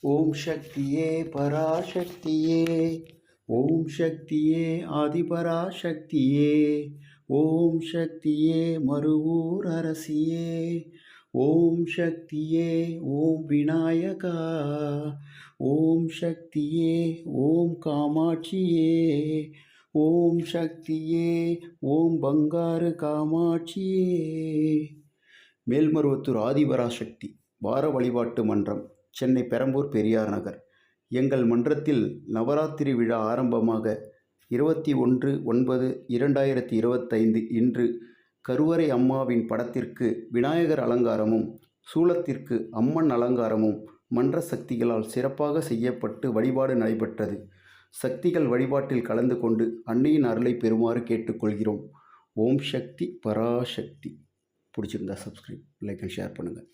ஓம் சக்தியே பராசக்தியே, ஓம் சக்தியே ஆதிபராசக்தியே, ஓம் சக்தியே மருவூர் அரசியே, ஓம் சக்தியே ஓம் விநாயகா, ஓம் சக்தியே ஓம் காமாட்சியே, ஓம் சக்தியே ஓம் பங்காரு காமாட்சியே. மேல்மருவத்தூர் ஆதிபராசக்தி வார வழிபாட்டு மன்றம், சென்னை பெரம்பூர் பெரியார் நகர். எங்கள் மன்றத்தில் நவராத்திரி விழா ஆரம்பமாக 21/9/2025 இன்று கருவறை அம்மாவின் படத்திற்கு விநாயகர் அலங்காரமும் சூலத்திற்கு அம்மன் அலங்காரமும் மன்ற சக்திகளால் சிறப்பாக செய்யப்பட்டு வழிபாடு நடைபெற்றது. சக்திகள் வழிபாட்டில் கலந்து கொண்டு அன்னையின் அருளை பெறுமாறு கேட்டுக்கொள்கிறோம். ஓம் சக்தி பராசக்தி. பிடிச்சிருந்தா சப்ஸ்கிரைப், லைக் அண்ட் ஷேர் பண்ணுங்கள்.